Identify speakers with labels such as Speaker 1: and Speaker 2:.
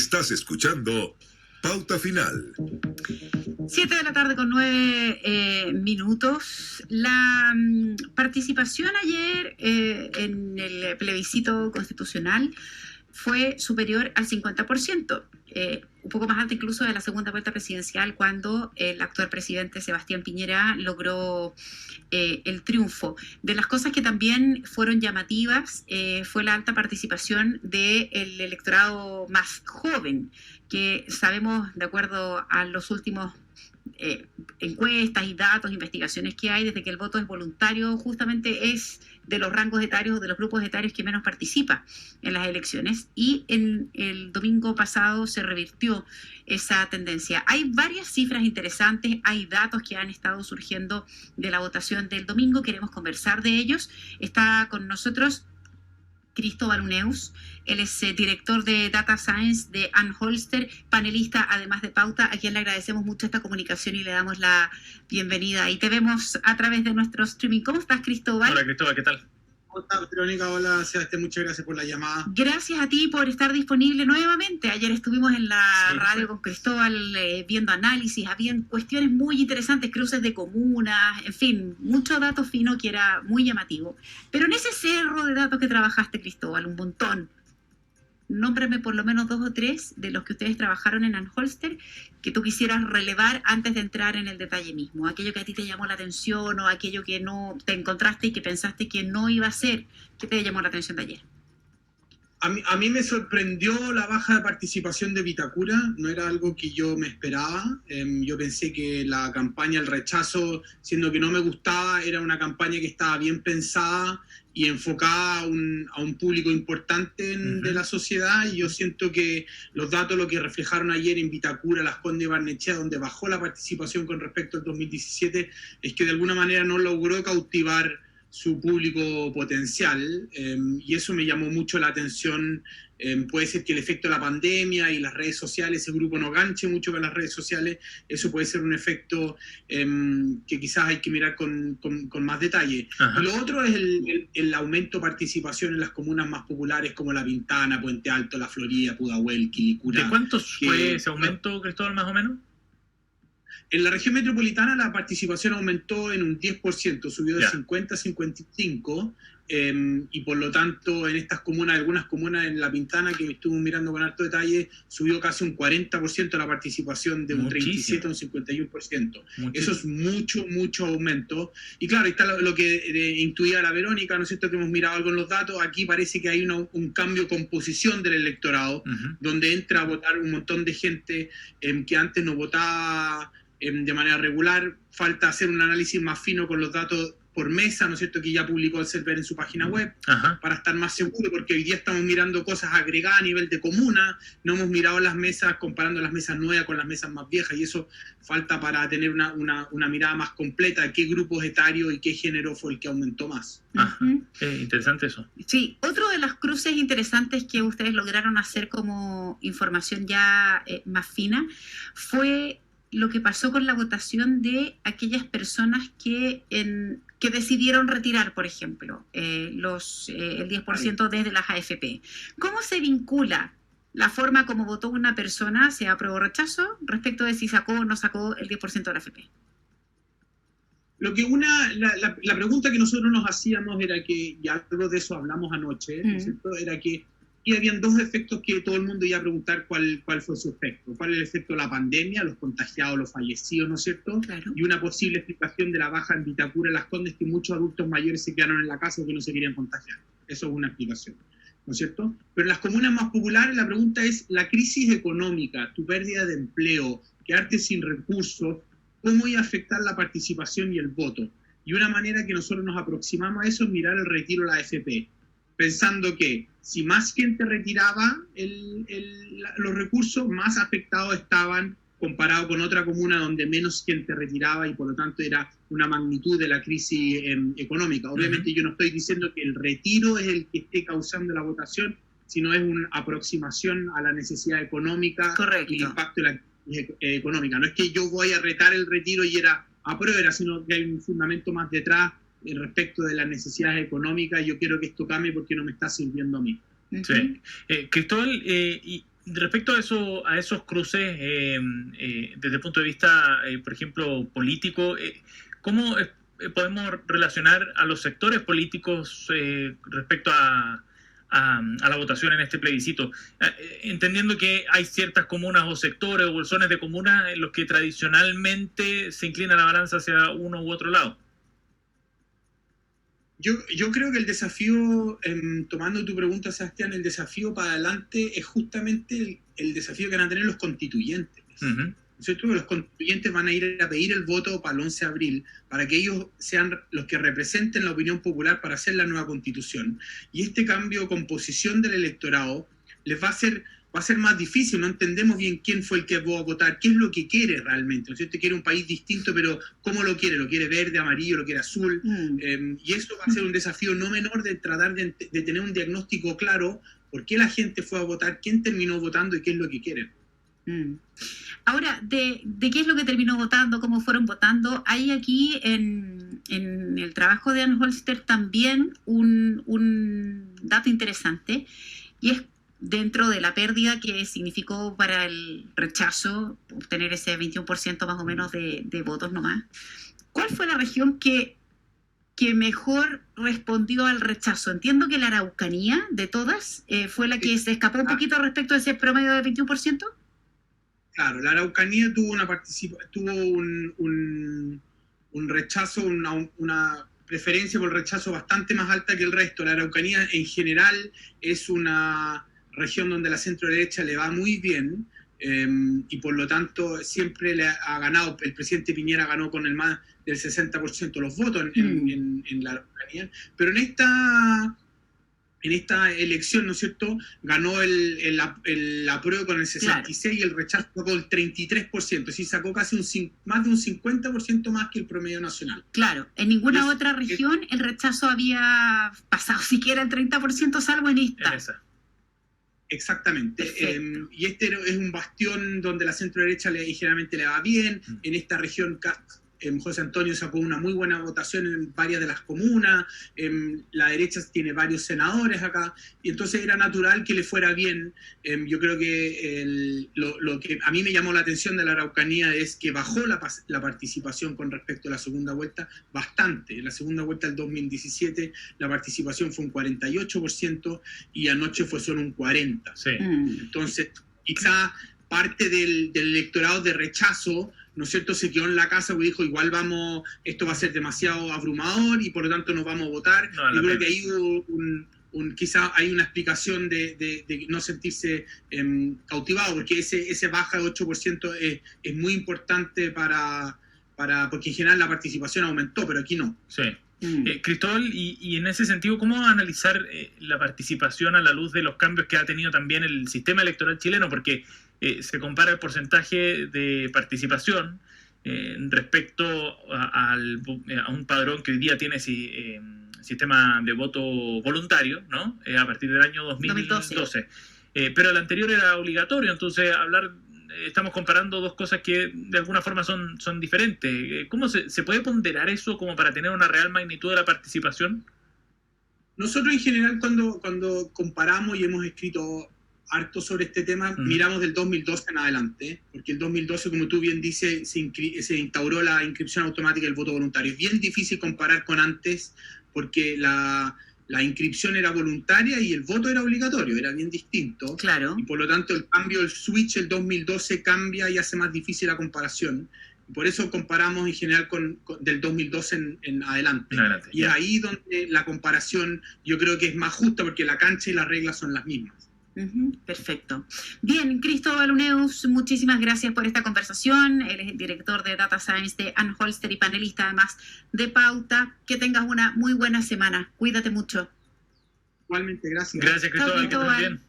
Speaker 1: Estás escuchando Pauta Final.
Speaker 2: 7 de la tarde con 9 minutos. La participación ayer en el plebiscito constitucional fue superior al 50%, un poco más alta incluso de la segunda vuelta presidencial, cuando el actual presidente Sebastián Piñera logró el triunfo. De las cosas que también fueron llamativas fue la alta participación del electorado más joven, que sabemos, de acuerdo a los últimos encuestas y datos, investigaciones que hay, desde que el voto es voluntario, justamente es de los rangos etarios o de los grupos etarios que menos participa en las elecciones, y en el domingo pasado se revirtió esa tendencia. Hay varias cifras interesantes, hay datos que han estado surgiendo de la votación del domingo, queremos conversar de ellos. Está con nosotros Cristóbal Uneus, él es director de Data Science de Anholster, panelista además de Pauta, a quien le agradecemos mucho esta comunicación y le damos la bienvenida. Y te vemos a través de nuestro streaming. ¿Cómo estás, Cristóbal?
Speaker 3: Hola, Cristóbal, ¿qué tal?
Speaker 4: Hola, Verónica, hola, Sebastián, muchas gracias por la llamada.
Speaker 2: Gracias a ti por estar disponible nuevamente. Ayer estuvimos en la radio con Cristóbal viendo análisis, habían cuestiones muy interesantes, cruces de comunas, en fin, mucho dato fino que era muy llamativo. Pero en ese cerro de datos que trabajaste, Cristóbal, un montón. Nómbrame por lo menos 2 o 3 de los que ustedes trabajaron en Anholster que tú quisieras relevar antes de entrar en el detalle mismo. Aquello que a ti te llamó la atención o aquello que no te encontraste y que pensaste que no iba a ser. ¿Qué te llamó la atención de ayer?
Speaker 4: A mí me sorprendió la baja de participación de Vitacura, no era algo que yo me esperaba. Yo pensé que la campaña, el rechazo, siendo que no me gustaba, era una campaña que estaba bien pensada y enfocada a un público importante de la sociedad, y yo siento que los datos lo que reflejaron ayer en Vitacura, Las Condes y Barnechea, donde bajó la participación con respecto al 2017, es que de alguna manera no logró cautivar su público potencial, y eso me llamó mucho la atención. Puede ser que el efecto de la pandemia y las redes sociales, ese grupo no ganche mucho con las redes sociales, eso puede ser un efecto que quizás hay que mirar con más detalle. Y lo otro es el aumento de participación en las comunas más populares como La Pintana, Puente Alto, La Florida, Pudahuel, Quilicura.
Speaker 3: ¿De cuántos fue ese aumento, Cristóbal, más o menos?
Speaker 4: En la región metropolitana la participación aumentó en un 10%, subió de 50 a 55, y por lo tanto en estas comunas, algunas comunas en La Pintana, que estuve mirando con harto detalle, subió casi un 40% la participación, de un 37 a un 51%. Muchísimo. Eso es mucho aumento. Y claro, está lo que intuía la Verónica, ¿no es cierto?, que hemos mirado algo en los datos. Aquí parece que hay un cambio de composición del electorado, donde entra a votar un montón de gente que antes no votaba de manera regular. Falta hacer un análisis más fino con los datos por mesa, ¿no es cierto?, que ya publicó el CERVEL en su página web, para estar más seguro, porque hoy día estamos mirando cosas agregadas a nivel de comuna, no hemos mirado las mesas, comparando las mesas nuevas con las mesas más viejas, y eso falta para tener una mirada más completa de qué grupos etarios y qué género fue el que aumentó más.
Speaker 3: Interesante eso.
Speaker 2: Sí, otro de los cruces interesantes que ustedes lograron hacer como información ya más fina fue lo que pasó con la votación de aquellas personas que decidieron retirar, por ejemplo, el 10% desde las AFP. ¿Cómo se vincula la forma como votó una persona, sea apruebo o rechazo, respecto de si sacó o no sacó el 10% de la AFP?
Speaker 4: Lo que la pregunta que nosotros nos hacíamos era que, y algo de eso hablamos anoche, ¿no es cierto?, era que y habían 2 efectos que todo el mundo iba a preguntar cuál fue su efecto. ¿Cuál es el efecto de la pandemia, los contagiados, los fallecidos, ¿no es cierto?
Speaker 2: Claro.
Speaker 4: Y una posible explicación de la baja en Vitacura, Las Condes, que muchos adultos mayores se quedaron en la casa porque no se querían contagiar. Eso es una explicación, ¿no es cierto? Pero en las comunas más populares la pregunta es, la crisis económica, tu pérdida de empleo, quedarte sin recursos, ¿cómo iba a afectar la participación y el voto? Y una manera que nosotros nos aproximamos a eso es mirar el retiro de la AFP, pensando que si más gente retiraba los recursos, más afectados estaban comparado con otra comuna donde menos gente retiraba, y por lo tanto era una magnitud de la crisis económica. Obviamente yo no estoy diciendo que el retiro es el que esté causando la votación, sino es una aproximación a la necesidad económica.
Speaker 2: Correcto.
Speaker 4: Y el impacto de la crisis económica. No es que yo voy a retar el retiro y era aprueba, sino que hay un fundamento más detrás respecto de las necesidades económicas. Yo quiero que esto cambie porque no me está sirviendo a mí.
Speaker 3: Sí. Cristóbal, Respecto a esos cruces, desde el punto de vista, por ejemplo, político, ¿cómo podemos relacionar a los sectores políticos respecto a la votación en este plebiscito? Entendiendo que hay ciertas comunas o sectores o bolsones de comunas en los que tradicionalmente se inclina la balanza hacia uno u otro lado.
Speaker 4: Yo creo que el desafío, tomando tu pregunta, Sebastián, el desafío para adelante es justamente el desafío que van a tener los constituyentes.
Speaker 3: Uh-huh.
Speaker 4: ¿Cierto? Los constituyentes van a ir a pedir el voto para el 11 de abril, para que ellos sean los que representen la opinión popular para hacer la nueva constitución. Y este cambio de composición del electorado les va a ser más difícil. No entendemos bien quién fue el que va a votar, qué es lo que quiere realmente. ¿No es cierto? Quiere un país distinto, pero ¿cómo lo quiere? ¿Lo quiere verde, amarillo, lo quiere azul? Y eso va a ser un desafío no menor de tratar de tener un diagnóstico claro por qué la gente fue a votar, quién terminó votando y qué es lo que quieren.
Speaker 2: Ahora, de qué es lo que terminó votando, cómo fueron votando, hay aquí en el trabajo de Ann Holster también un dato interesante, y es dentro de la pérdida que significó para el rechazo obtener ese 21% más o menos de votos nomás. ¿Cuál fue la región que mejor respondió al rechazo? Entiendo que la Araucanía, de todas, fue la que se escapó un poquito respecto a ese promedio del 21%.
Speaker 4: Claro, la Araucanía tuvo un rechazo, una preferencia por el rechazo bastante más alta que el resto. La Araucanía en general es una región donde la centro derecha le va muy bien, y por lo tanto siempre le ha ganado. El presidente Piñera ganó con el más del 60% de los votos en la Araucanía, pero en esta elección, ¿no es cierto?, ganó el apruebo con el 66%, claro, y el rechazo con el 33%, es decir, sacó casi más de un 50% más que el promedio nacional.
Speaker 2: Claro, en ninguna otra región el rechazo había pasado siquiera el 30%, salvo en esta.
Speaker 3: En esa.
Speaker 4: Exactamente. Y este es un bastión donde la centro derecha generalmente le va bien. En esta región José Antonio sacó una muy buena votación en varias de las comunas. La derecha tiene varios senadores acá, y entonces era natural que le fuera bien. Yo creo que lo que a mí me llamó la atención de la Araucanía es que bajó la participación con respecto a la segunda vuelta bastante. En la segunda vuelta del 2017 la participación fue un 48% y anoche fue solo un 40%.
Speaker 3: Sí.
Speaker 4: Entonces, quizá parte del electorado de rechazo, ¿no es cierto?, se quedó en la casa porque dijo, igual esto va a ser demasiado abrumador y por lo tanto no vamos a votar. Yo creo que ahí hubo quizá hay una explicación de no sentirse cautivado, porque ese baja de 8% es muy importante porque en general la participación aumentó, pero aquí no.
Speaker 3: Sí. Cristóbal, y en ese sentido, ¿cómo analizar la participación a la luz de los cambios que ha tenido también el sistema electoral chileno? Porque se compara el porcentaje de participación respecto a un padrón que hoy día tiene sistema de voto voluntario, ¿no? A partir del año 2012. Pero el anterior era obligatorio, entonces estamos comparando dos cosas que de alguna forma son diferentes. ¿Cómo se puede ponderar eso como para tener una real magnitud de la participación?
Speaker 4: Nosotros en general cuando comparamos, y hemos escrito harto sobre este tema, miramos del 2012 en adelante, porque el 2012, como tú bien dices, se instauró la inscripción automática del voto voluntario. Es bien difícil comparar con antes, porque la inscripción era voluntaria y el voto era obligatorio, era bien distinto.
Speaker 2: Claro.
Speaker 4: Y por lo tanto el switch el 2012 cambia y hace más difícil la comparación. Por eso comparamos en general del 2012 en adelante. Y es ahí donde la comparación yo creo que es más justa, porque la cancha y las reglas son las mismas.
Speaker 2: Perfecto. Bien, Cristóbal Uneus, muchísimas gracias por esta conversación. Él es el director de Data Science de Ann Holster y panelista además de Pauta. Que tengas una muy buena semana. Cuídate mucho.
Speaker 4: Igualmente, gracias.
Speaker 3: Gracias, Cristóbal.
Speaker 2: Chao, Cristóbal.
Speaker 3: Que estés bien.